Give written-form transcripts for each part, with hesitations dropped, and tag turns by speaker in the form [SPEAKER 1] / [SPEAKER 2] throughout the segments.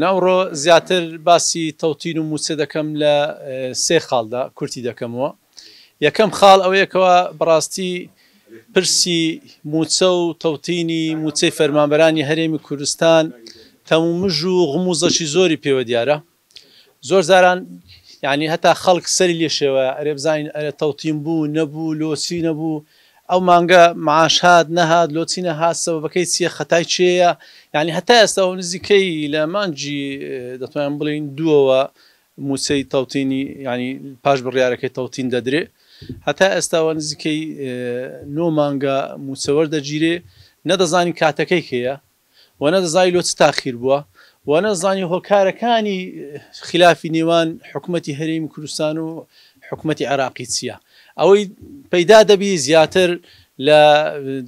[SPEAKER 1] ناوڕۆ زیاتر باسی تەوتین و موچە دەکەم لە سێ خاڵدا کورتی دەکەمەوە. یەکەم خاڵ ئەوەیەکەوە بەڕاستی پرسی موچە و تەوتینی موچەی فەرمانبەرانی هەرێمی کوردستان تەمومژ و غموزەشی زۆری پێوە دیارە. زۆر زاران یعنی هەتا خەڵک سەری لێشێوە ئەرێ بزانین ئەرێ تەوتین بوو نەبوو لۆچی نەبوو ئەو مانگە معاش هات نەهات لۆچی نەهات سەبەبەکەی چییە خەتای چێیە یعنی هەتا ئێستا ئەو نزیکەی لە مانجی دەتوانین بڵین دووەوە موچەی تەوتینی ینی پاش بڕیارەکەی تەوتین دەدرێ هەتا ئێستاوە نزیکەی 9 مانگە موچە وەردەگیرێ نەدەزانی کاتەکەی کەیە و نەدەزانی لۆ چ تاخیر بووە و نەزانی هۆکارەکانی خلافی نێوان حکوومەتی هەرێمی کوردستان و حکوومەتی عێراقی چییە ئەوەی پەیدا دەبی زیاتر لە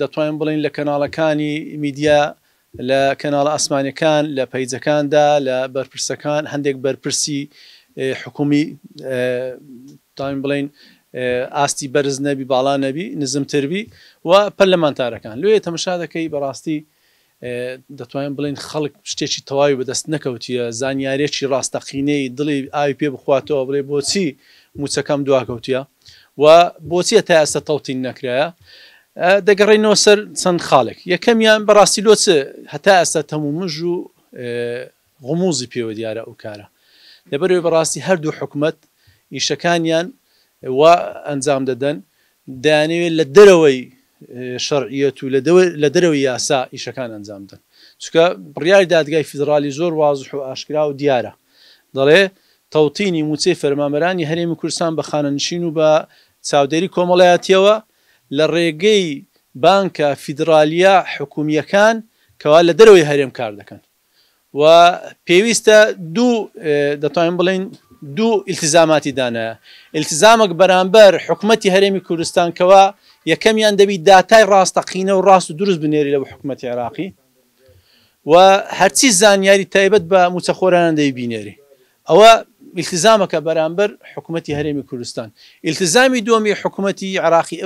[SPEAKER 1] دەتوانین بڵین لە کەناڵەکانی میدیا لە کەناڵە ئاسمانیەکان لە پەیجەکاندا لە بەرپرسەکان هەندێک بەرپرسی حکومی داین بڵین ئاستی بەرز نەبی باڵا نەبی نزمتربی و پەرلەمانتارەکان لێ تەماشا دەکەی بەڕاستی دەتوانین بڵین خەڵک شتێکی تەواوی بەدەست نەکەوتیە زانیاریەکی ڕاستەقینەی دڵی ئاوی پێ بخواتەوە بڵێ بۆچی موچەکەم دواکەوتیە و بۆچیە تا ئێستا تەوتین نەکرایە دەگەڕێنەوە سەر چەند خاڵێک یەکەمیان بەڕاستی لۆچە هەتا ئێستا تەمومژ و غموزی پێوە دیارە ئەو کارە لەبەرەوەی بەڕاستی هەردوو حکوومەت ئیشەکانیان و ئەنجام دەدەن دەیانەوێت لە دەرەوەی شەرعیەت و لە دەرەوەی یاسا ئیشەکان ئەنجام بدەن چونکە بڕیاری دادگای فیدرالی زۆر واضح و ئاشکرا و دیارە دەڵێ تەوتینی موچەی فەرمانبەرانی هەرێمی کوردستان بە خانەنشین و بە چاودێری کۆمەڵایەتیەوە لە ڕێگەی بانکە فیدرالیە حکومیەکان کەوا لە دەرەوەی هەرێم کار دەکەن و پێویستە دوو دەتوانین بڵین دوو ئیلتیزاماتی دانایە ئیلتیزامێک بەرامبەر حکوومەتی هەرێمی کوردستان کەوا یەکەمیان دەبی داتای ڕاستەقینە و ڕاست و دروست بنێری لە حکوومەتی عێراقی و هەرچی زانیاری تایبەت بە موچەخۆرانان دەیبینێری ئەوە ئیلتیزامەکە بەرامبەر حکوومەتی هەرێمی کوردستان ئیلتیزامی دووەمی حکوومەتی عێراقی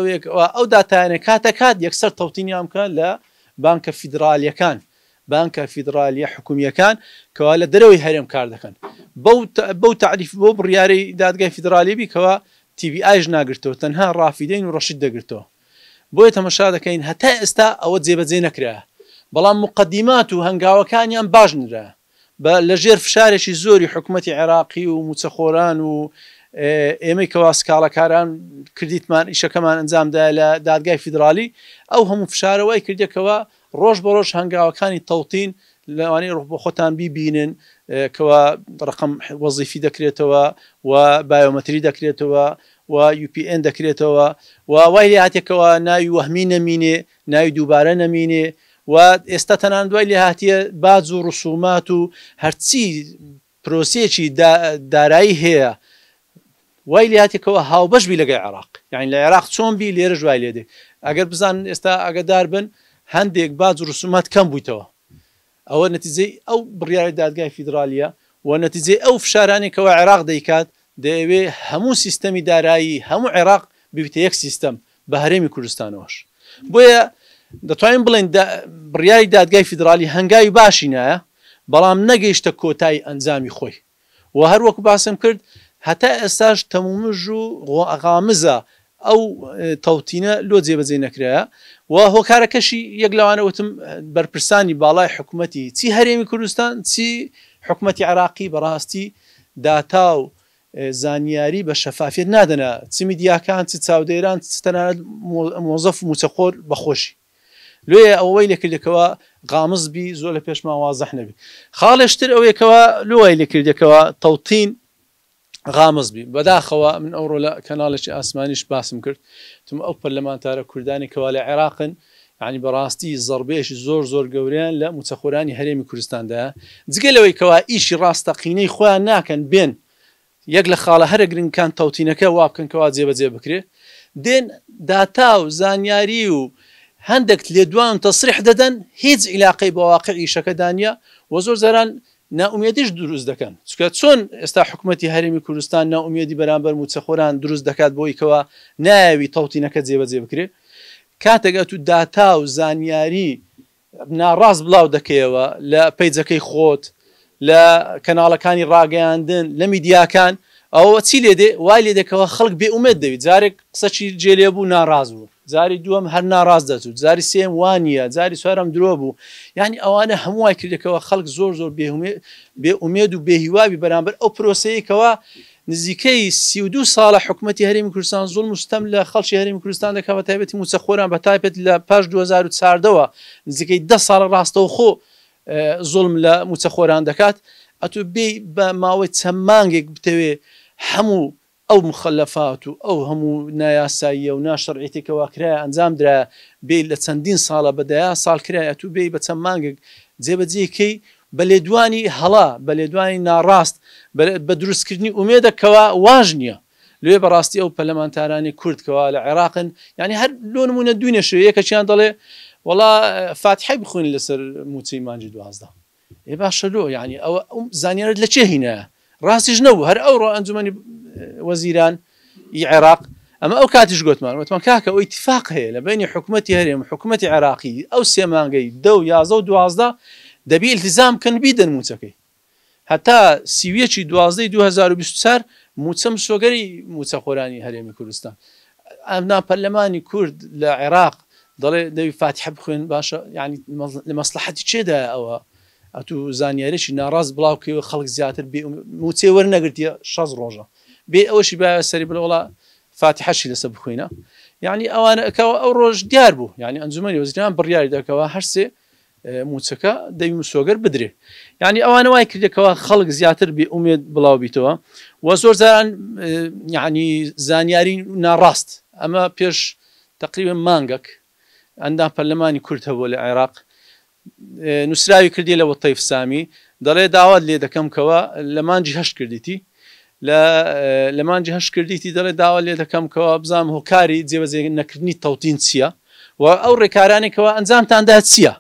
[SPEAKER 1] ئەو داتایانە کاتەکات یەکسەر تەوتینیان بکە لە بانکە فیدرالیەکان بانکە فیدرالیە حکومیەکان کەوا لە دەرەوەی هەرێم کار دەکەن بەو تعریف بۆ بڕیارەی دادگای فیدرالی بیکەوە TVIش ناگرتەوە تەنها ڕافیدەین و ڕەشید دەگرتەوە بۆیە تەماشا دەکەین هەتا ئێستا ئەوە جێبەجێ نەکرایە بەڵام مقدمات و هەنگاوەکانیان باش نرایە لە ژێر فشارێکی زۆری حکوومەتی عێراقی و موچەخۆران و ئێمەی کەوا سکاڵەکاران کردیتمان ئیشەکەمان ئەنجامدا لە دادگای فیدرالی ئەو هەموو فشارەوەی کردێکەوە ڕۆژ بە ڕۆژ هەنگاوەکانی تەوتین لەوانەیە ڕۆح بۆ خۆتان بیبینن کەوا ڕقم وەزیفی دەکرێتەوە و بایۆمەتری دەکرێتەوە و UPN دەکرێتەوە و وای لێ هاتێکەوە ناوی وەهمی نەمینێ ناوی دووبارە نەمینێ و ئێستا تەنان دوای لێ هاتیە باج و ڕسومات و هەرچی پرۆسێکی دارایی هەیە وای لێ هاتێکەوە هاوبەش بی لەگەی عێراق یعنی لە عێراق چۆن بی لێرەش وای لێدێ ئەگەر بزانن ئێستا ئەگەدار بن هەندێک باج و ڕسومات کەم بوویتەوە ئەوە نەتیجەی ئەو بڕیاری دادگای فیدرالیە و نەتیجەی ئەو فشارانێکەوە عێراق دەیکات دەیەوێ هەموو سیستەمی دارایی هەموو عێراق ببیتە یەک سیستەم بە هەرێمی کوردستانەوەش بۆیە دەتوانین بڵێن بڕیاری دادگای فیدرالی هەنگاوی باشی نایە بەڵام نەگەیشتە کۆتایی ئەنجامی خۆی و هەروەکو باسم کرد هەتا ئێستاش تەمومژ و غامزە ئەو تەوتینە لۆ جێبەجێ نەکرایە و هۆکارەکەشی یەک لەوانە وتم بەرپرسانی باڵای حکوومەتی چی هەرێمی کوردستان چی حکوومەتی عێراقی بەڕاستی داتا و زانیاری بە شەفافیت نادەنا چ میدیاکان چ چاودێران تەنانەت مۆزەف و موچەخۆر بەخۆشی لێ ئەوەی لێکردێکەوە غامز بی زۆر لە پێشمان وازەح نەبی خاڵێشتر ئەوەیەکەوە لۆی لێکردێکەوە تەوتین غامز بی بەداخەوە من ئەوڕۆ لە کەناڵێکی ئاسمانیش باسم کرد تم ئەو پەرلەمانتارە کوردانی کەوا لە عێراقن یعنی بەڕاستی زەربەیەکی زۆر گەوریان لە موچەخۆرانی هەرێمی کوردستاندا جگە لەوەی کەوا ئیشی ڕاستەقینەی خۆیان ناکەن بێن یەک لە خاڵە هەرە گرنگکان تەوتینەکە وا بکەن کەوا جێبەجێ بکرێ دێن داتا و زانیاری و هەندێک لێدوان تەسریح دەدەن هیچ عیلاقەی بە واقع ئیشەکە دانیە و زۆر زاران ناومێدیش دروست دەکەن چونکە چۆن ئێستا حکوومەتی هەرێمی کوردستان ناومێدی بەرامبەر موچەخۆران دروست دەکات بۆی کەوا ناوی تەوتینەکە جێبەجێ بکرێ کاتێکە تو داتا و زانیاری ناڕاست بڵاو دەکەیەوە لە پەیجەکەی خۆت لە کەناڵەکانی ڕاگەیاندن لە میدیاکان ئەوە چی لێ دێ وای لێ دێکەوە خەڵک بێئومێد دەوێت جارێک قسەی جێلێ بوو ناڕاز بوو جاری دووەم هەر ناڕاز دەچوو جاری سێم وانە جاری سوارم درۆ بوو یعنی ئەوانە هەمووای کردێکەوە خەڵک زۆر بێئومێد و بێهیواوی بەرامبەر ئەو پرۆسەیەکەوە نزیکەی 32 ساڵە حکوومەتی هەرێمی کوردستان زوڵم و ستەم لە خەڵکی هەرێمی کوردستان دەکات بە تایبەتی موچەخۆران بە تایبەت لە پاش 2014ەوە نزیکەی 10 ساڵە ڕاستەوە خۆ زوڵم لە موچەخۆران دەکات ئەتو بێ بە ماوەی چەند مانگێک بتەوێ هەموو ئەو مخەلەفات و ئەو هەموو نایاساییە و ناشەرعیتێکەوە کرایە ئەنجام درا بێ لە چەندین ساڵە بەدەیا ساڵ کرایە تو بێ بە چەند مانگێک جێبەجێکەی بە لێدوانی هەڵا بە لێدوانی ناڕاست بە دروستکردنی ئومێدەکەوە واژ نییە لێ بەڕاستی ئەو پەرلەمانتارانی کوردکەوە لە عێراقن ینی هەر لۆ نمونە دوێنێ شوێ یەکەچیان دەڵێ وەڵا فاتحی بخوێنی لەسەر موچەی مانجی 12 ێ باشە لۆ ینی ئەوە زانیارت لە چێ هینایە ڕاستیش نەبوو هەر ئەو ڕۆ ئەنجومەنی وەزیران عێراق ئەمە ئەو کاتیش گوتمان وتمان کاکە ئەو ئیتیفاق هەیە لە بینی حکوومەتی هەرێم حکوومەتی عێراقی ئەو سێ مانگەی 10 11 و 12 دەبی التزام کەن بیدەن موچەکەی هەتا سیویەکی 12 2024 موچەم سۆگەری موچەخۆرانی هەرێمی کوردستان ئەمنا پەرلەمانی کورد لە عێراق دەڵێ دەوی فاتحە بخوێن باشە ینی لە مەسلحەتی چێدا ئەوە ئەتو زانیارێکی ناڕاست بڵاوکەوە خەڵک زیاتر بێ موچێ وەرنەگرتیە 6 ڕۆژە بێ ئەوەشی با سەری بڵێ وڵا فاتحەشی لەسەر بخوێنە یعنی ئەوانە ئەکەوە ئەو ڕۆژ دیار بوو یعنی ئەنجومەنی وەزیران بڕیاری دەکەوە هەرسێ موچەکە دەوی مسۆگەر بدرێ یعنی ئەوانە وای کردێکەوە خەڵک زیاتر بێ ئومێد بڵاو بیتەوە و زۆر جاران یعنی زانیاری ناڕاست ئەمە پێش تقریبا مانگەک ئەندام پەرلەمانی کورد هەبوو لە عێراق نووسراوی کردی لە وەتەیف سامی دەڵێ داوات لێ دەکەمکەوە لە مانجی هەشت کردیتی لە مانجی هەشت کردیتی دەڵێ داوا لێ دەکەمکەوە بزانم هۆکاری جێبەجێ نەکردنی تەوتین چییە و ئەو ڕێکارانێکەوە ئەنجامتاندا چییە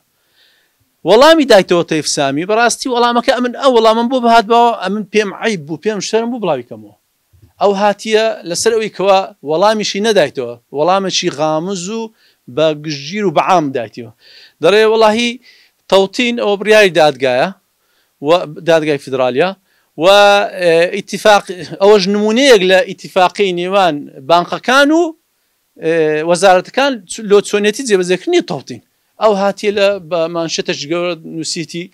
[SPEAKER 1] وەڵامی دایتەوە تەیف سامی بەڕاستی وەڵامەکە ئەمن ئەو وەڵامم بۆ بەهات بەوە ئەمن پێم عیب بوو پێم شەرم بوو بڵاویکەمەوە ئەو هاتیە لەسەر ئەوەی کەوە وەڵامیشی نەدایتەوە وەڵامێکی غامز و بە گژگیر و بەعام دایتەوە دەڵێ وەڵاهی تەوتین ئەوە بڕیاری دادگایە و دادگای فیدرالیە و ئیتیفاق ئەوەش نمونەیەک لە ئیتیفاقی نێوان بانقەکان و وەزارەتەکان لۆ چۆنێتی جێبەجێکردنی تەوتین ئەو هاتیە لە بە مانشێتەش گەورە نووسیتی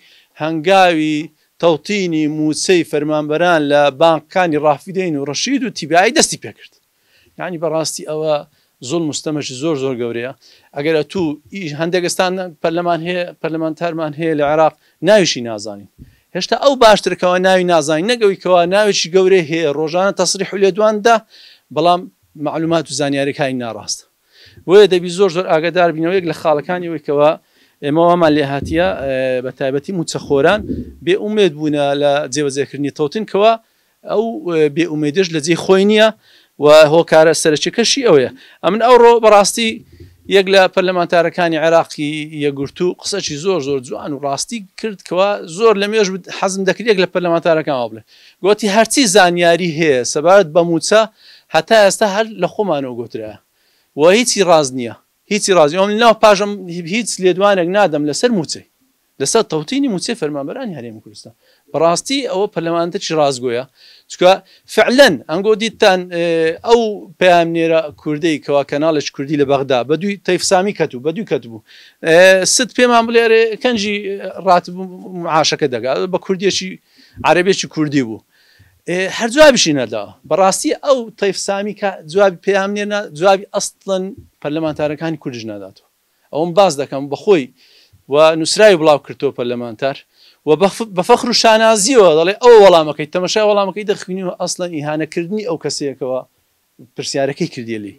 [SPEAKER 1] هەنگاوی تەوتینی موچەی فەرمانبەران لە بانقەکانی ڕافیدەین و ڕەشید و تیبایی دەستی پێکرد یعنی بەڕاستی ئەوە زۆر مستەمەش زۆر زۆر گەورەیە ئەگەر تو هەندێکستان پەرلەمان هەیە پەرلەمانتارمان هەیە لە عێراق ناویشی نازانین هێشتا ئەو باشترکەوە ناوی نازانین نەگەویکەوە ناوێکی گەورەی هەیە ڕۆژانە تەسریح و لێدواندا بەڵام معلومات و زانیاریەکانی ناڕاستە وێ دەبی زۆر زۆر ئاگادار بینەوە یەک لە خاڵەکانی وەیکەوە ئێمەوەمان لێ هاتیە بە تایبەتی موچەخۆران بێ ئومێد بوونە لە جێبەجێکردنی تەوتینکەوە ئەو بێ ئومێدش لە جێی خۆی نییە و هۆکارە سەرچێکەشی ئەوەیە ئەمن ئەوڕۆ بەڕاستی یەک لە پەرلەمانتارەکانی عێراقی یەگورتو قسەی زۆر زۆر جوان و ڕاستی کردکەوە زۆر لە مێژ حەزم دەکرد یەک لە پەرلەمانتارەکان بڵێ گوتی هەرچی زانیاری هەیە سەبارەت بە موچە هەتا ئێستا هەر لە خۆمانەوە گوترایە و هیچی ڕاز نییە هیچی ڕازی ئەوم ناو پاژم هیچ لێدوانێک نادەم لەسەر موچەی لەسەر تەوتینی موچەی فەرمانبەرانی هەرێمی کوردستان بەڕاستی ئەوە پەرلەمانتەری ڕازگۆیە چکە فعلەن ئەنگۆ دیتان ئەو پەیامنێرە کوردەی کەوا کەناڵێک کوردی لە بەغدا بە دووی تەیف سامی کەتوو بە دووی کەتبوو ست پێمان بڵێرێ کەنجی ڕاتبوو معاشەکە دەگات بە کوردیەکی عەرەبێکی کوردی بوو هەر جوابیشی نەداوە بەڕاستی ئەو تەیف سامی کە جوابی پەیامنێرە جوابی ئەسڵەن پەرلەمانتارەکانی کوردیش ناداتەوە ئەوم باز دەکەم بەخۆی و نووسراوی بڵاو کردەوە پەرلەمانتار و بە فەخر و شانازیەوە دەڵێ ئەو وەڵامەکەی تەمەشای وەڵامەکەی دەخوێنیوە ئەسڵەن ئیهانەکردنی ئەو کەسەیەکەوە پرسیارەکەی کردیە لێ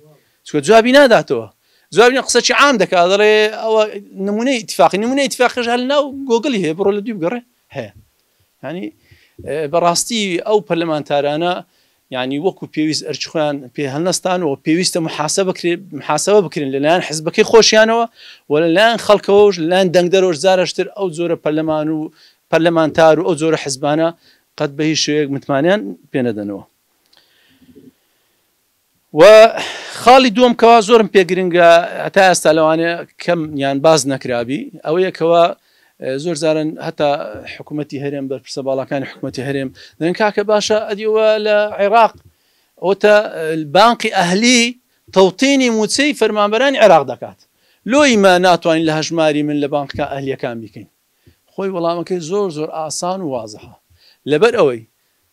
[SPEAKER 1] چکە جوابی ناداتەوە جوابی قسەی عام دەکات دەڵێ ئەوە نمونەی ئیتیفاقی نمونەی ئیتیفاقیش هەر ناو گۆگڵی هەیە بڕۆ لە دوی بگەڕێ هەیە ینی بەڕاستی ئەو پەرلەمانتارانە یعنی وەکو پێویست ئەرچخۆیان پێ هەڵنەستان و پێویستە محاسبە بکرێن لەلایەن حزبەکەی خۆشیانەوە و لەلایەن خەڵکەوەش لەلایەن دەنگدەرۆش زارشتر ئەو جۆرە پەرلەمان و پەرلەمانتار و ئەو جۆرە حزبانە قەت بە هیچ شوەیەک متمانیان پێ نەدەنەوە و خاڵی دووەم کەوا زۆرم پێگرنگە هەتا ئێستا لەوانەیە کەم یان باز نەکرابی ئەوەیەکەوە زۆر جارن هەتا حکوومەتی هەرێم بەرپرسە باڵەکانی حکوومەتی هەرێم دەن کاکە باشە ئەدیوە لە عێراق ئەوتە بانقی ئەهلی تەوتینی موچەی فەرمانبەرانی عێراق دەکات لۆی ما ناتوانین لە هەژماری من لە بانقا ئەهلیەکان بیکەین خۆی وەڵامەکەی زۆر زۆر ئاسان و وازەها لەبەر ئەوەی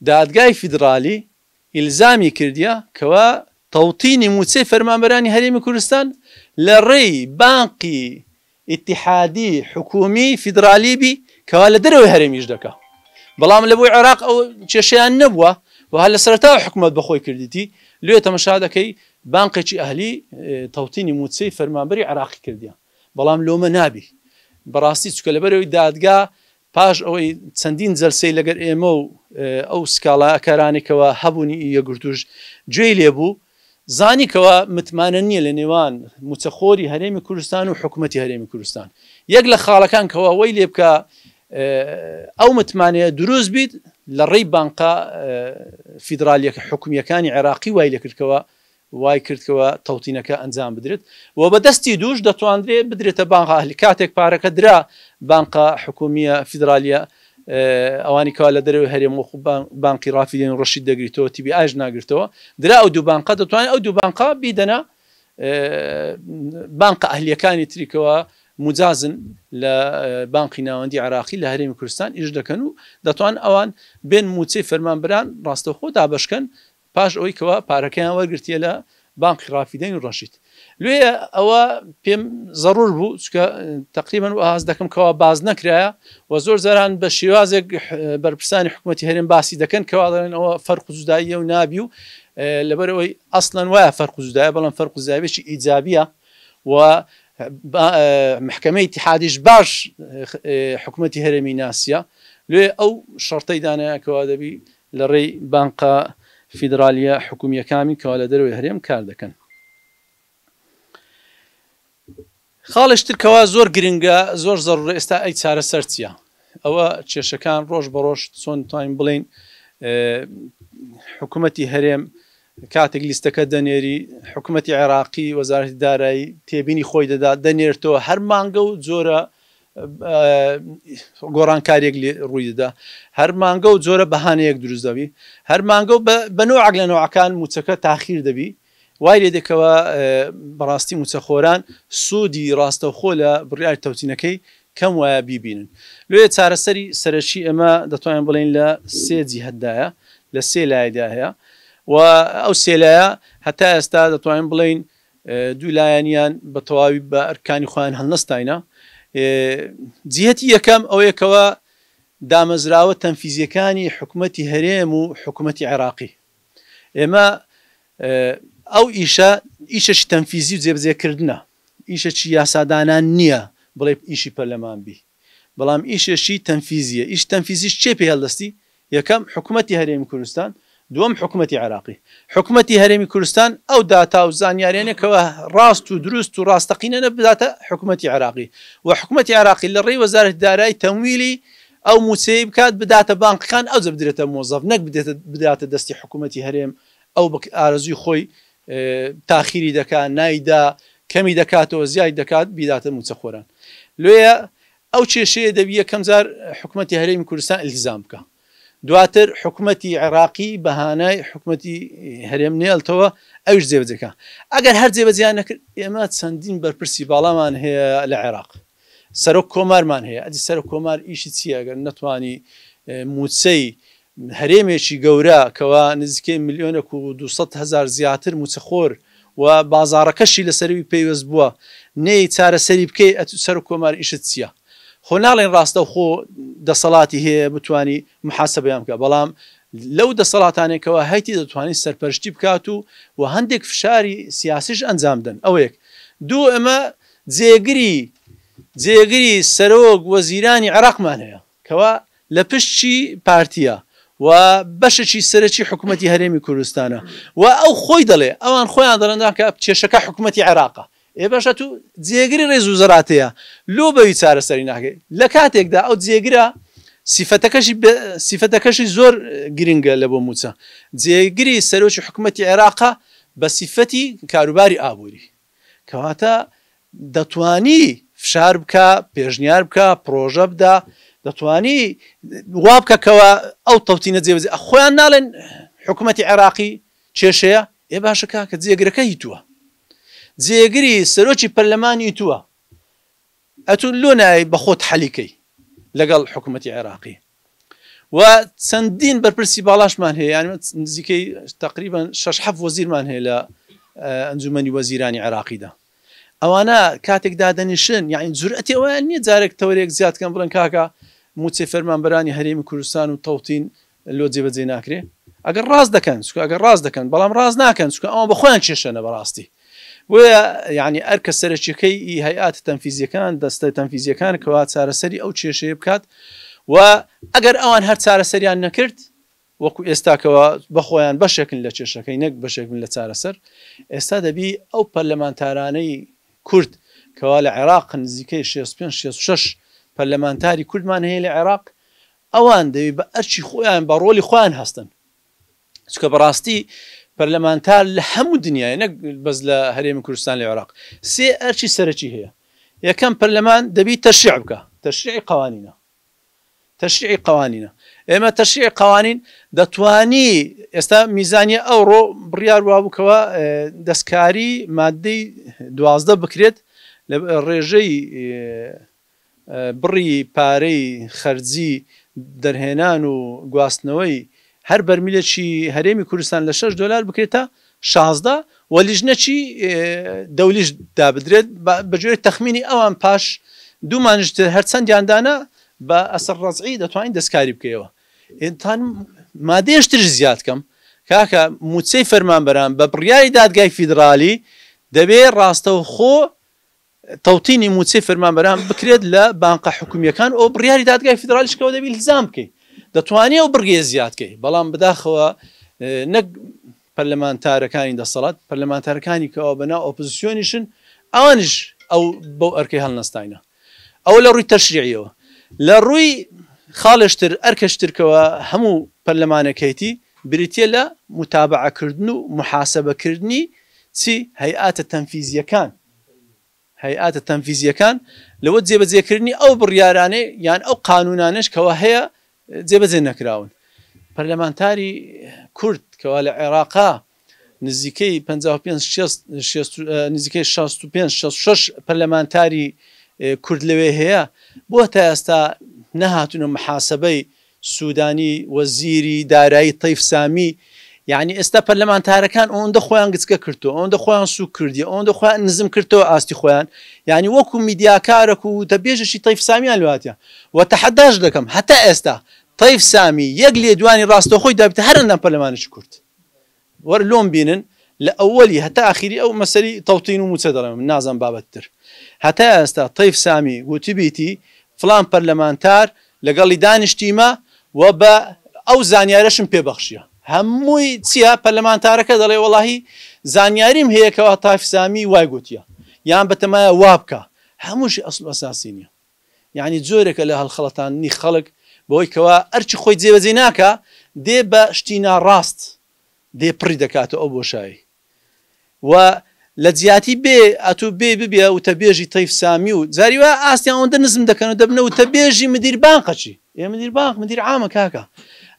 [SPEAKER 1] دادگای فیدرالی ئیلزامی کردیە کەوا تەوتینی موچەی فەرمانبەرانی هەرێمی کوردستان لە ڕێی بانقی ئیتیحادی حکومی فیدرالی بی کەوا لە دەرەوەی هەرێمیش دەکا بەڵام لە بۆی عێراق ئەو کێشەیان نەبووە و هەر لە سەرەتاوە حکوومەت بەخۆی کردیتی لێ تەمەشا دەکەی بانقێکی ئەهلی تەوتینی موچەی فەرمانبەری عێراقی کردیە بەڵام لۆمە نابی بەڕاستی چکە لەبەرەوەی دادگا پاش ئەوەی چەندین جەلسەی لەگەر ئێمە و ئەو سکاڵاکارانێکەوە هەبوونی یەکگرتوش گوێی لێبوو زانیکەوە متمانە نییە لە نێوان موچەخۆری هەرێمی کوردستان و حکوومەتی هەرێمی کوردستان یەک لە خاڵەکان کەوا وەی لێ بکە ئەو متمانەیە دروست بیت لە ڕێی بانقا فیدرالیەکە حکومیەکانی عێراقی وای لێ کردکەوە وای کردکەوە تەوتینەکە ئەنجام بدرێت و بەدەستی دووش دەتوانرێت بدرێتە بانقا ئەهلی کاتێک پارەکە درا بانقا حکومیە فیدرالیە ئەوانی کەوا لە دەرەوەی هەرێم وەخو بانقی ڕافیدین ڕەشید دەگریتەوە تیبی ئاژ ناگرتەوە درا ئەو دوو بانقا دەتوانێت ئەو دوو بانقا بیدەنە بانقا ئەهلیەکانی تریکەوە مجازن لە بانقی ناوەندی عراقی لە هەرێمی کوردستان ئیش دەکەن و دەتوان ئەوان بێن موچەی فەرمانبەران ڕاستەوخۆ دابەشکەن پاش ئەوەی کەوا پارەکەیان وەرگرتیە لە بانقی ڕافیدین و ڕەشید لێ ئەوە پێم ضرور بوو چکە تقریبا ئاز دەکەم کەوا باز نەکرایە و زۆر جاران بە شێوازێک بەرپرسانی حکوومەتی هەرێم باسی دەکەن کەوا دەڵێن ئەوە فەرق و جوداییە و نابی و لەبەرەوەی ئەسڵەن وایە فەرق و جودایە بەڵام فەرق و جوداییەکی ئیجابیە و محکمەی اتحادیش باش حکوومەتی هەرێمی ناسیە لێ ئەو شەرتەی دانایەکەوا دەبی لە ڕێی بانقا فیدرالیە حکومیەکانی کەوا لە دەرەوەی هەرێم کار دەکەن خاڵشتر کەوا زۆر گرنگە زۆر زەڕورە ئێستا ئەی چارەسەر چییە ئەوە کێشەکان ڕۆژ بە ڕۆژ چۆن توانین بڵین حکوومەتی هەرێم کاتێک لیستەکە دەنێری حکوومەتی عێراقی وەزارەتی دارایی تێبینی خۆی دەدا دەنێرتەوە هەر مانگە و جۆرە گۆڕانکارێک ڕووی دەدا هەر مانگە و جۆرە بەهانەیەک دروست دەبی هەر مانگە و بە نوعک لە نوعەکان موچەکە تاخیر دەبی وای لێ دەکەوە بەڕاستی موچەخۆران سوودی ڕاستەوخۆ لە بڕیاری تەوتینەکەی کەم وایە بیبینن لێ چارەسەری سەرەکی ئەمە دەتوانین بڵین لە سێ جیهەتدایە لە سێ لایەدا هەیە و ئەو سێلایە هەتا ئێستا دەتوانین بڵین دوو لایەنیان بە تەواوی بە ئەرکانی خۆیان هەڵنەستاینە جیهەتی یەکەم ئەوەیەکەوە دامەزراوە تەنفیزیەکانی حکوومەتی هەرێم و حکوومەتی عێراقی ئێمە ئەو ئیشەشی تەنفیزی و جێبجێکردنە ئیشەکی یاسادانان نییە بڵێ ئیشی پەرلەمان بی بەڵام ئیشەشی تەنفیزیە ئیش تەنفیزیش چێ پێ هەڵدەستی یەکەم حکوومەتی هەرێمی کوردستان دووەم حکوومەتی عێراقی حکوومەتی هەرێمی کوردستان ئەو داتا و زانیاریانێکەوە ڕاست و دروست و ڕاستەقینە بداتە حکوومەتی عێراقی و حکوومەتی عێراقی لە ڕێی وەزارەتی دارایی تەمویلی ئەو موچەی بکات بداتە بانقەکان ئەو بدرێتە مۆزەف نەک بداتە دەستی حکوومەتی هەرێم ئەو ئارەزوی خۆی تاخیری دەکات نایدا کەمی دەکاتەوە زیای دەکات بیداتە موچەخۆران لێە ئەو کێشەیە دەبی یەکەم جار حکوومەتی هەرێمی کوردستان ئیلتزام بکە دواتر حکوومەتی عێراقی بەهانای حکوومەتی هەرێم نێڵتەوە ئەوش جێبەجێکە ئەگەر هەر جێبەجیان نەکرد ئێمە چەندین بەرپرسی باڵامان هەیە لە عێراق سەرۆک کۆمارمان هەیە ئەدی سەرۆک کۆمار ئیشی چییە ئەگەر نەتوانی موچەی هەرێمێکی گەورە کەوا نزیکەی 1,200,000 زیاتر موچەخۆر و بازارەکەشی لەسەروی پێیوەست بووە نەی چارەسەری بکەی سەرۆک کۆمار ئیشت چییە خۆ ناڵێن ڕاستە خۆ دەسەڵاتی هەیە بتانی محاسبەیان بکە بەڵام لەو دەسەڵاتانێکەوە هەیتی دەتوانین سەرپەرشتی بکات و هەندێک فشاری سیاسیش ئەنجام دەن ئەوەیەک دوو ئەمە جێگری سەرۆک وەزیرانی عێراقمان هەیە کەوا لە پشتی پارتیە و بەشێکی سەرەکی حکوومەتی هەرێمی کوردستانە و ئەو خۆی دەڵێ ئەوان خۆیان دەڵێندا کە کێشەکە حکوومەتی عێراقە ئێ باشە تو جێگری ڕێز و زەراتەیە لۆ بەوی چارەسەری ناکەی لە کاتێکدا ئەو جێگرە سیفەتەکەشی زۆر گرنگە لە بۆ موچە جێگری سەرۆکی حکوومەتی عێراقە بە سیفەتی کاروباری ئابووری کەواتە دەتوانی فشار بکە پێشنیار بکە پرۆژە بدا دەتوانی وا بکەکەوە ئەو تەوتینە جێبەجێ خۆیان ناڵێن حکوومەتی عێراقی کێشەیە ئێ باشە کاکە جێگرەکە هیتووە جێگری سەرۆکی پەرلەمانی هیتووە ئەتون لۆ نایە بە خۆت حەلیکەی لەگەڵ حکوومەتی عێراقی و چەندین بەرپرسی باڵاشمان هەیە یان نزیکەی تقریبا 6-7 وەزیرمان هەیە لە ئەنجومەنی وەزیرانی عێراقیدا ئەوانە کاتێک دادەنیشن یعنی جورئەتی ئەویان نییە جارێک تەورێک زیادکەم بڵێن کاکە موچێ فەرمانبەرانی هەرێمی کوردستان و تەوتین لۆ جێبەجێ ناکرێ ئەگەر ڕاست دەکەن چکە ئەگەر ڕاست دەکەن بەڵام ڕاست ناکەن چکە ئەوە بەخۆیان کێشەنە بەڕاستی بۆیە یعنی ئەرکە سەرچیەکەی هەیئات تەنفیزیەکان دەستە تەنفیزیەکان کەوا چارەسەری ئەو کێشەیە بکات و ئەگەر ئەوان هەر چارەسەریان نەکرد وەکو ئێستاکەوە بەخۆیان بەشێکن لە کێشەکەی نەک بەشێکن لە چارەسەر ئێستا دەبی ئەو پەرلەمانتارانەی کورد کەوا لە عێراق نزیکەی 65-66 پەرلەمانتاری کوردمان هەیە لە عێراق ئەوان دەبی بە ئەرچی خۆیان بە ڕۆلی خۆیان هەستن چکە بەڕاستی پەرلەمانتار لە هەموو دنیای نەک بەس لە هەرێمی کوردستان لە عێراق سێ ئەرچی سەرەکی هەیە یەکەم پەرلەمان دەبی تەشریع بکە تەشریعی قوانینە تشریعی قوانینە ئێمە تشریعی قوانین دەتوانی ئێستا میزانیە ئەوڕۆ بڕیار وابووکەوە دەستکاری مادەی 12 بکرێت لە ڕێژەی بڕی پارەی خەرجی دەرهێنان و گواستنەوەی هەر بەرمیلێکی هەرێمی کوردستان لە $6 بکرێتە 16 و لیژنەکی دەولیش دابدرێت بەجۆرە تەخمینی ئەوان پاش دوومانشتر هەرچەندیاندانە بە ئەسەر ڕەزعی دەتوانین دەستکاری بکەیەوە ئێتان مادەیەشتر زیاد کەم کاکە موچەی فەرمانبەران بە بڕیاری دادگای فیدرالی دەبێت ڕاستەوخۆ تەوتینی موچەی فەرمانبەران بکرێت لە بانقە حکومیەکان ئەو بڕیاری دادگای فیدرالیشکەوە دەبێت الزام بکەیت دەتوانێت ئەو بڕگەیە زیادکەی بەڵام بداخەوە نەک پەرلەمانتارەکانی دەسەڵات پەرلەمانتارەکانی کەەوە بەناو ئۆپۆزیسیۆنیشن ئەوانش ئەو بەو ئەرکەی هەڵنەستاینە ئەو لە ڕووی تەشریعیەوە لە ڕووی خاڵشتر ئەرکەشترکەوە هەموو پەرلەمانەکەیتی بریتە لە متابعەکردن و محاسبەکردنی چی هەیئاتە تەنفیزیەکان هەیئاتە تەنفیزیەکان لەوە جێبەجێکردنی ئەو بڕیارانەی یان ئەو قانونانش کەەوە هەیە جێبەجێ نەکراون پەرلەمانتاری کورد کەوا لە عێراقا نزیکەی 55 65 پەرلەمانتاری کورد لەوێ هەیە بۆ تا ئێستا نەهاتونە محاسبەی سوودانی وەزیری دارایی تەیف سامی یعنی ئێستا پەرلەمانتارەکان ئەوەندە خۆیان گچکە کردو ئەوەندە خۆیان سوک کردی ئەوەندە خۆیان نزم کردەوە ئاستی خۆیان یعنی وەکو میدیاکارێک و تەبێژەشی تەیف سامیان لەواتە و تەحەداش دەکەم هەتا ئێستا تەیف سامی یەک لێدوانی ڕاستەخۆی دابێتە هەرەندە پەرلەمانێکی کورد وەرە لۆم بینن لە ئەوەلی هەتا ئاخیری ئەو مەسەری تەوتین و موچە دەڵێم نازان بابەتتر هەتا ئێستا تەیف سامی گوتیبیتی فلان پەرلەمانتار لەگەڵی دانیشتیمە و بە ئەو زانیارەشم پێبەخشیە هەمووی چییە پەرلەمانتارەکە دەڵێ وەڵاهی زانیاریم هەیەکەوە تەیف سامی وای گوتیە یان بەتەمایە وا بکە هەمووشی ئەسڵ ئەساسی نییە یعنی جۆرێکە لە هەڵخەڵەتانی خەڵک بۆی کەوا ئەرچی خۆی جێبەجێ ناکە دێ بە شتی ناڕاست دێ پڕی دەکاتە ئەو بۆشایی و لە جیاتی بێ ئەتوو بێ ببێ وتەبێژی تەیف سامی و جاریوە ئاستیان ئەوەندە نزم دەکەن و دەبنە وتەبێژی مدیر بانقەچی ئێ مدیر بانق مدیر عامە کاکە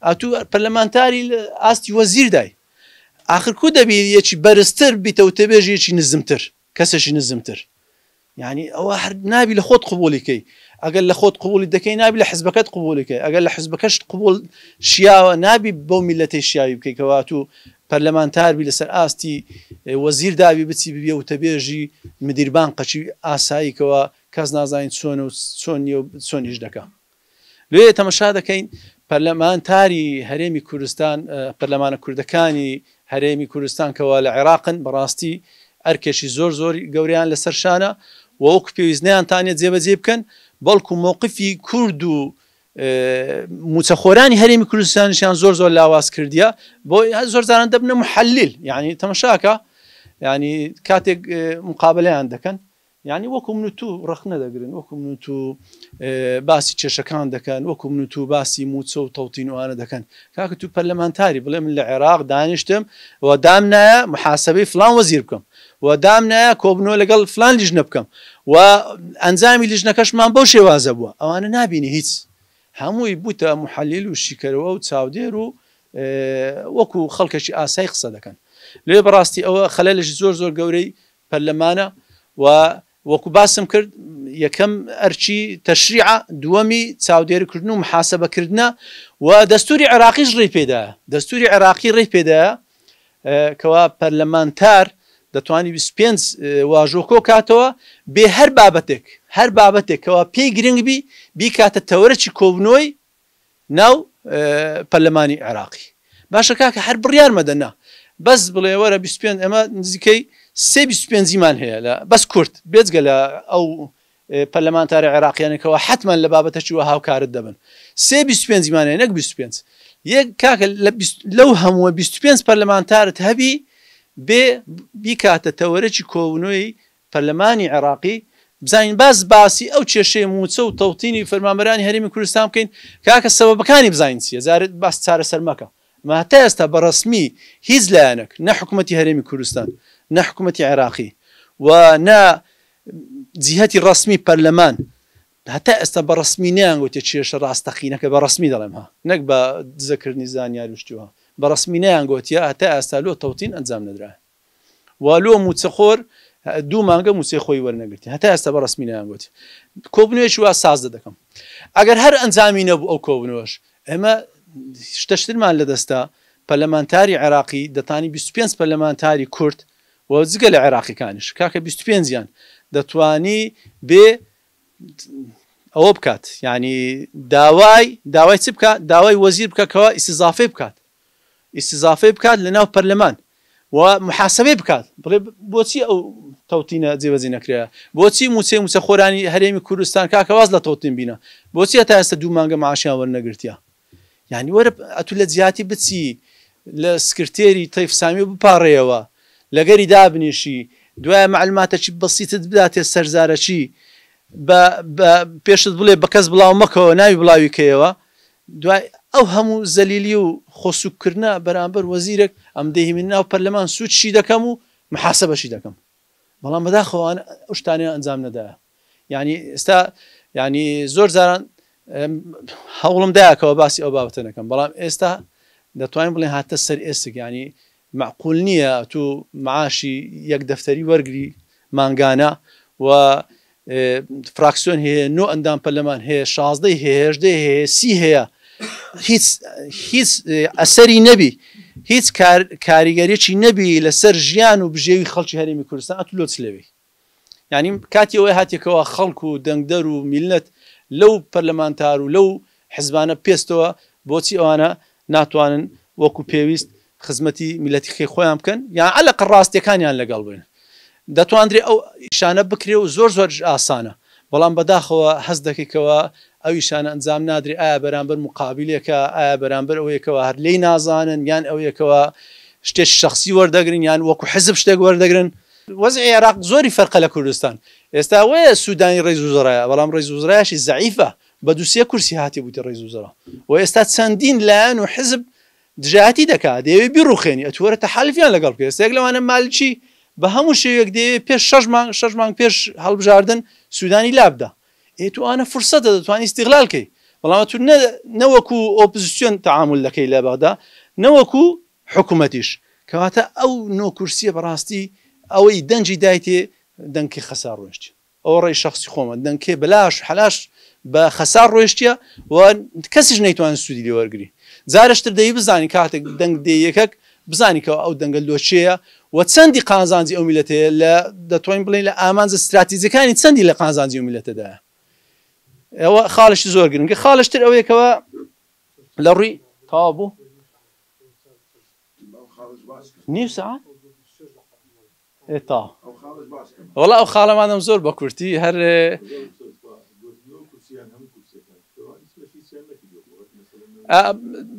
[SPEAKER 1] ئەتوو پەرلەمانتاری ئاستی وەزیر دای آخر کو دەبی یەکی بەرزتر بیتە وتەبێژی نزمتر کەسێکی نزمتر یعنی ئەوە هەر نابی لە خۆت قبولیکەی ئەگەر لە خۆت قبولی دەکەی نابی لە حزبەکەت قبولیکەی ئەگەر لە حزبەکەش قبول شیاوە نابی بەو میلەتەی شیاوی بکەیتەوە تو پەرلەمانتاربی لەسەر ئاستی وەزیر داوی بچی ببێ وتەبێژی مدیر بانقەچی ئاساییکەوە کەس نازانین چۆن و چۆنیش دەکە لێ تەمەشا دەکەین پەرلەمانتاری هەرێمی کوردستان پەرلەمانە کوردەکانی هەرێمی کوردستان کەوا لە عێراقن بەڕاستی ئەرکێکی زۆر گەوریان لەسەر شانە و وەکو پێویستنیانتانێت جێبەجێ بکەن بەڵکو مووقفی کورد و موچەخۆرانی هەرێمی کوردستانیشیان زۆر لاواز کردیە بۆ زۆر زاران دەبنە محلل یعنی تەمەشاکە یعنی کاتێک مقابلەیان دەکەن یعنی وەکو من و تو ڕخ نەدەگرن وەکو من و تو باسی کێشەکان دەکەن وەکو من و تو باسی موچە و تەوتین وانە دەکەن کاکە تو پەرلەمانتاری بڵێ من لە عێراق دانیشتم و دام نایە محاسبەی فلان وەزیر بکەم و دام نایە کۆبنەوە لەگەڵ فلان لیژنە بکەم و ئەنجامی لیژنەکەشمان بەو شێوازە بووە ئەوانە نابینی هیچ هەمووی بووتە محەلیل و شیکەرەوە و چاودێر و وەکو خەڵکێکی ئاسایی قسە دەکەن لێ بەڕاستی ئەوە خەلەلێکی زۆر گەورەی پەرلەمانە و وەکو باسم کرد یەکەم ئەرچی تەشریعە دووەمی چاودێریکردن و محاسبەکردنە و دەستوری عێراقیش ڕێی پێدایە دەستوری عێراقی ڕێی پێدایە کەوا پەرلەمانتار دەتوانی 25 واژۆکۆ کاتەوە بێ هەر بابەتێک کەوا پێی گرنگ بی بیکاتە تەوەرەکی کۆبنەوەی ناو پەرلەمانی عێراقی باشە کاکە هەر بڕیار مەدەنا بەس بڵێ وەرە 25 ئەمە نزیکەی 25 زیمان هەیە لە بەس کورت بێجگە لە ئەو پەرلەمانتاری عێراقیانێکەوە حتمما لە بابەتەکی وە هاوکارت دەبن 25 زیمان هەیە نەک 25 یەک کاکە لەو هەمووە 25 پەرلەمانتارت هەبی بێ بیکاتە تەوەرەکی کۆبنەوەی پەرلەمانی عێراقی بزانین باسی ئەو کێشەی موچە و تەوتینی فەرمانبەرانی هەرێمی کوردستان بکەین کاکە سەبەبەکانی بزانین چییە زارت باس چارەسەر مەکە ما هەتا ئێستا بەڕەسمی هیچ لایەنێک نە حکوومەتی هەرێمی کوردستان نە حکوومەتی عێراقی و نە جیهەتی ڕەسمی پەرلەمان هەتا ئێستا بەڕەسمی نەیانگوتێ کێشە ڕاستەقینەکە بەڕەسمی دەڵێم ها نەک بە دزەکردنی زانیاری وشتیوە بەڕەسمی نەیانگوتیە هەتا ئێستا لۆ تەوتین ئەنجام نەدرا و لۆ موچەخۆر 2 مانگە موچەی خۆی وەرنەگرتی هەتا ئێستا بەڕەسمی نەیانگوتی کۆبنەوەیەکی وا ساز دەکەم ئەگەر هەر ئەنجامی نەبوو ئەو کۆبنەوەش ئێمە شتەشترمان لەدەستا پەرلەمانتاری عێراقی دەتانی 25 پەرلەمانتاری کورد و جگە لە عێراقیەکانیش کاکە 25 یان دەتوانی بێ ئەوە بکات ینی داوای چ بکات داوای وەزیر بکەکەوە ئیستیزافەی بکات لە ناو پەرلەمان و محاسبەی بکات بڵێ بۆچی ئەو تەوتینە جێبەجێ نەکرێە بۆچی موچە خۆرانی هەرێمی کوردستان کاکە واز لە تەوتین بینە بۆچی هەتا ئێستا 2 مانگە معاشیان وەرنەگرتیە یعنی وەرە ئەتو لە جیاتی بچی لە سکرتێری تەیفسامی بپاڕێەوە لەگەری دابنیشی دوایە معلوماتێکی بەسیتت بداتێ سەرزارەکی پێشت بڵێ بە کەس بڵاو مەکەوە ناوی بڵاوی کەیەوە دوای ئەو هەموو زەلیلی و خۆسوکردە بەرامبەر وەزیرێک ئەم دەهی من ناو پەرلەمان سوودشی دەکەم و محاسبەشی دەکەم بەڵام بەداخەوە ئەو شتانەیە ئەنجام نەدایە ینی ئێستا ینی زۆر جاران هەوڵم دایکەوە باسی ئەو بابەتە نەکەم بەڵام ئێستا دەتوانین بڵێن هاتە سەر ئێستێک ینی معقول نییە تو معاشی یەک دەفتەری وەرگری مانگانە و فراکسیۆن هەیە 9 ئەندام پەرلەمان هەیە 16 هەیە 18 هەیە 30 هەیە هیچ ئەسەری نەبی هیچ کاریگەریەکی نەبی لەسەر ژیان و بژێوی خەڵکی هەرێمی کوردستان ئەتو لۆ چلەوەی ینی کاتی ئەوەی هاتێکەوە خەڵک و دەنگدەر و میلەت لەو پەرلەمانتار و لەو حزبانە پێستەوە بۆچی ئەوانە ناتوانن وەکو پێویست خزمەتی میلەتی خۆیان بکەن یان عەلەقە ڕاستیەکانیان لەگەڵ بن دەتواندرێ ئەو ئیشانە بکرێ و زۆر ئاسانە بەڵام بەداخەوە هەست دەکەیتەوە ئەو ئیشانە ئەنجام نادرێ ئایا بەرامبەر مقابلێکە ئایا بەرامبەر ئەوەیەکەوە هەر لێی نازانن یان ئەوەیەکەوە شتێک شخصی وەردەگرن یان وەکو حزب شتێک وەردەگرن وەزعی عێراق زۆری فەرقە لە کوردستان ئێستا وەیە سوودانی ڕێز وزرایە بەڵام ڕێز وزرایشی زەعیفە بە 2 کورسی هاتی بوویتە ڕێز وزرا و ئێستا چەندین لایەن و حزب دژایەتی دەکات دەیەوێت بیڕوخێنی ئەتوەرە تەحالفیان لەگەڵ بکە ئێستا لەوانە مالکی بە هەموو شێوەیەک دەیەوێت پێش 6 مانگ پێش هەڵبژاردن سوودانی لابدا ئێتوانە فرسەتە دەتوانانی استیغلالکەی بەڵام تو نەوەکو ئۆپۆزیسیۆن تەعامل دەکەی لە بەغدا نەوەکو حکوومەتیش کەواتە ئەو 9 کورسیە بەڕاستی ئەوەی دەنجی دایتێ دەنگی خەسار ڕۆیشتی ئەو ڕێی شخصی خۆمە دەنگکێ بەلاش حەلاش بە خەسار ڕۆیشتیە و کەسیش نەیتوانێت سوودی لێ وەرگری جارشتر دەی بزانی کاتێک دەنگ دەیەکەک بزانیکەوە ئەو دەنگە لۆچەیە و چەندی قازانجی ئەو میلەتەیە لە دەتوانین بڵێن لە ئامانجە استراتیجیەکانی چەندی لە قازانجی ئەو میلەتەدایە ئەوە خاڵشی زۆر گرنگە خاڵشتر ئەوەیەکەوە لە ڕووی تەواو بوو نیو ساعت تا وەڵا ئەو خاڵەمانم زۆر بە کورتی هەر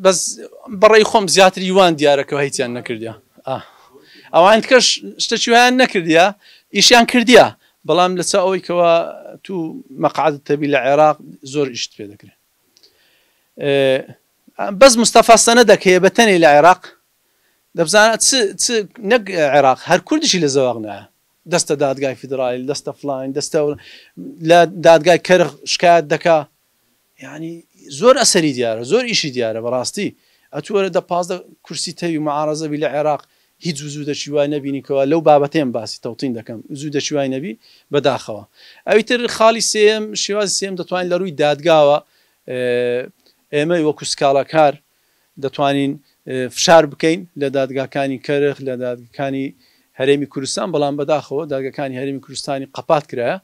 [SPEAKER 1] بەس بەڕێی خۆم زیاتر یوان دیارەکەەوە هیچیان نەکردیا ئەوان کەش شتەکی ویان نەکردیا ئیشیان کردیا بەڵام لەچ ئەوەی کەەوە تو مەقعد تەبی لە عێراق زۆر ئیشت پێ دەکرێت بەس مستەفا سەنەدەک هەیە بەتەنێ لە عێراق دەبزانە نەک عێراق هەر کوردیشی لە زەواق نایە دەستە دادگای فیدرالی دەستە فلاین دەستە لە دادگای کەرخ شکایەت دەکا یعنی زۆر ئەسەری دیارە زۆر ئیشی دیارە بەڕاستی ئەتووەرە دە 15 کورسی تەوی معارەزەبی لە عێراق هیچ زوو دەچی وای نەبینیکەوە لەو بابەتێن باسی تەوتین دەکەم زوو دەچی وای نەبی بەداخەوە ئەویتر خاڵی سێم شێوازی سێم دەتوانین لە ڕووی دادگاوە ئێمە وەکو سکاڵەکار دەتوانین فشار بکەین لە دادگاکانی کەرخ لە دادگاکانی هەرێمی کوردستان بەڵام بەداخەوە دادگاکانی هەرێمی کوردستانی قەپات کرایە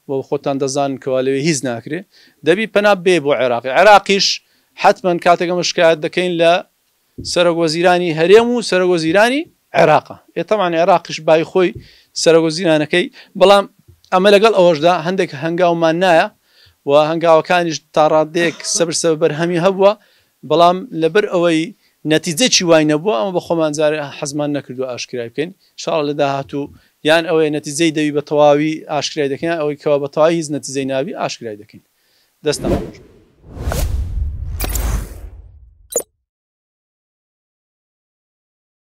[SPEAKER 1] و خۆتان دەزانن کەوا لەوێ هیچ ناکرێت دەبی پەنا بێ بۆ عێراقی عێراقیش حتمما کاتێکەمە شکایەت دەکەین لە سەرۆکوەزیرانی هەرێم و سەرۆکوەزیرانی عێراقە ئێتەمان عێراقیش بای خۆی سەرۆکوەزیرانەکەی بەڵام ئەمە لەگەڵ ئەوەشدا هەندێک هەنگاومان نایە و هەنگاوەکانیش تا ڕادێک سەبر بەرهەمی هەبووە بەڵام لەبەر ئەوەی نەتیجەی وای نەبووە ئەمە بە خۆمان جارێ حەزمان نەکردو ئاشکرای بکەین ئینشاڵڵا لە داهاتوو یان ئەوەیە نەتیجەی دەوی بە تەواوی ئاشکرای دەکەین ئەوەی کەوا بە تەواوی هیچ نەتیجەی ناوی ئاشکرای دەکەین دەستان